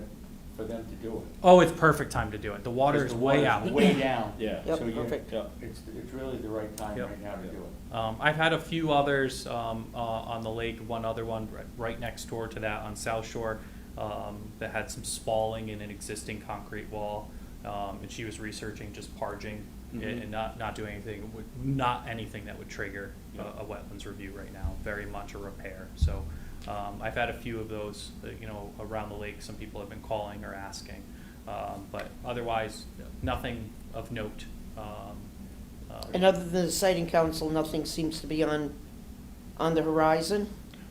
for them to do it. Oh, it's perfect time to do it. The water Because is the way water's out. Way down. Yeah. Yep, So you're- perfect. It's really the right time Yep. right now to do it. I've had a few others on the lake, one other one right next door to that on South Shore that had some spalling in an existing concrete wall. And she was researching just parging it and not doing anything, not anything that would trigger a wetlands review right now, very much a repair. So I've had a few of those, around the lake. Some people have been calling or asking. But otherwise, nothing of note. And other than the siting council, nothing seems to be on the horizon.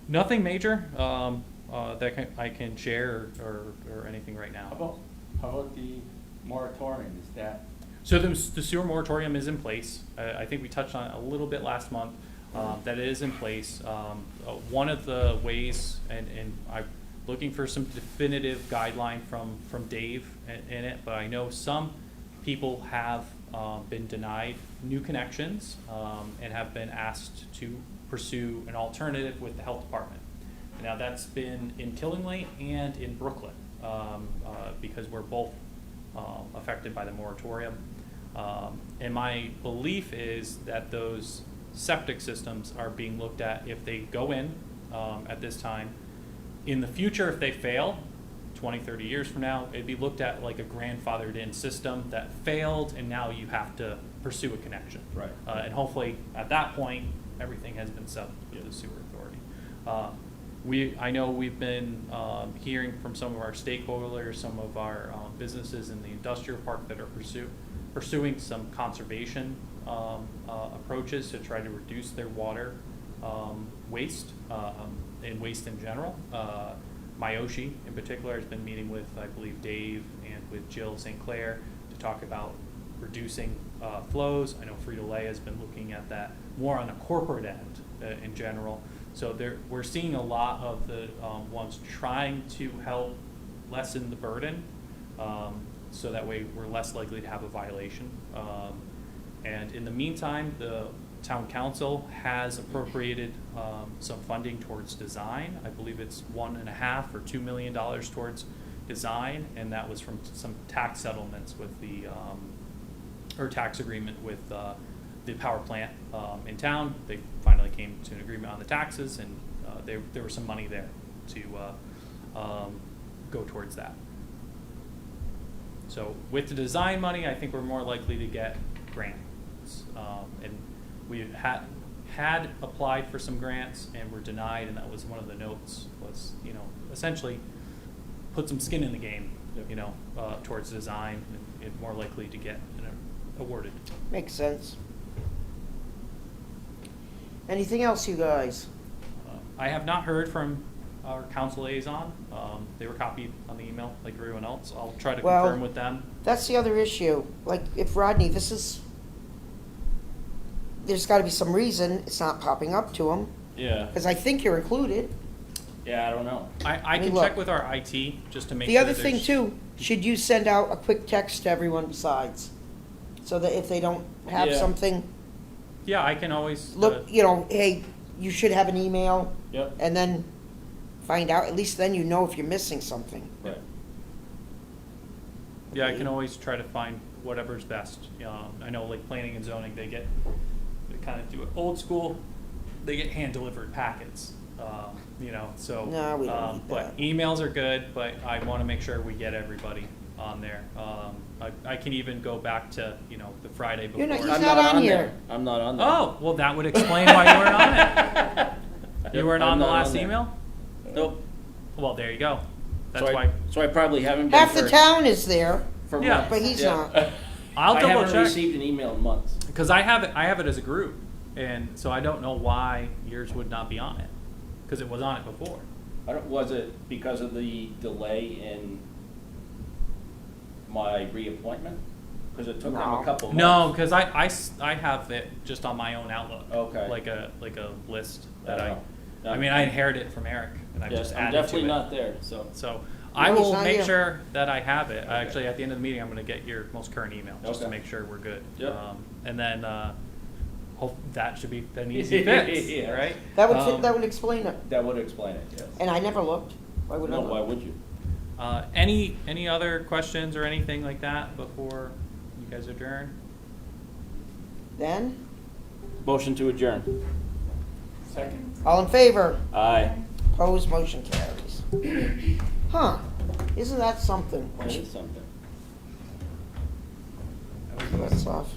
Nothing major that I can share or anything right now. How about the moratorium, is that? So the sewer moratorium is in place. I think we touched on it a little bit last month, that it is in place. One of the ways, and I'm looking for some definitive guideline from Dave in it, but I know some people have been denied new connections and have been asked to pursue an alternative with the health department. Now that's been in Killingly and in Brooklyn because we're both affected by the moratorium. And my belief is that those septic systems are being looked at if they go in at this time. In the future, if they fail, 20, 30 years from now, it'd be looked at like a grandfathered in system that failed and now you have to pursue a connection. Right. And hopefully at that point, everything has been settled with the sewer authority. I know we've been hearing from some of our stakeholders, some of our businesses in the industrial park that are pursuing some conservation approaches to try to reduce their water waste and waste in general. Myoshi in particular has been meeting with, I believe, Dave and with Jill St. Clair to talk about reducing flows. I know Frito-Lay has been looking at that more on a corporate end in general. So we're seeing a lot of the ones trying to help lessen the burden, so that way we're less likely to have a violation. And in the meantime, Town council has appropriated some funding towards design. I believe it's $1.5 or $2 million towards design, and that was from some tax settlements with the, or tax agreement with the power plant in town. They finally came to an agreement on the taxes, and there was some money there to go towards that. So with the design money, I think we're more likely to get grants. And we had applied for some grants and were denied, and that was one of the notes was, you know, essentially put some skin in the game, you know, towards design and more likely to get awarded. Makes sense. Anything else, you guys? I have not heard from our council liaison. They were copied on the email like everyone else. I'll try to Well, confirm with them. That's the other issue. Like, if Rodney, there's gotta be some reason it's not popping up to him, Yeah, because I think you're included. yeah, I don't know. I mean, can look, check with our IT just to make The sure other thing there's- too, should you send out a quick text to everyone besides? So that if they don't have Yeah. something, Yeah, I can always look, you know, hey, you should have an email, Yep. and then find out, at least then you know if you're missing something. Right. Yeah, I can always try to find whatever's best. I know like planning and zoning, they kind of do it old school. They get hand delivered packets, you know, so. No, we don't need But that. emails are good, but I want to make sure we get everybody on there. I can even go back to, you know, the Friday before. You're not- He's I'm not on here. there. I'm not on there. Oh, well, that would explain why you weren't on it. You Yep, weren't I'm on the not last there. email? Nope. Well, there you go. That's So why. So I probably haven't been Half the for- town is there, for Yeah. months. but he's Yeah. not. I'll I double haven't check. received an email in months. Because I have it as a group, and so I don't know why yours would not be on it, because it was on it before. Was it because of the delay in my reappointment? Because it took them No. a couple months. No, because I have it just on my own Outlook. Okay. Like a list that Oh. I mean, I inherited it from Eric, and I Yes, just I'm added to it. definitely not there, so. So I No, he's will not make here. sure that I have it. Actually, at the end of the meeting, I'm going to get your most current email, just to Okay. make sure we're good. Yep. And then hope that should be an easy fix, Yeah. right? That would explain it. That would explain it, yes. And I never looked. Why would I No, look? why would you? Any other questions or anything like that before you guys adjourn? Then, Motion to adjourn. Second. all in favor? Aye. Opposed, motion carries. Huh, isn't that something? That is something. That's off.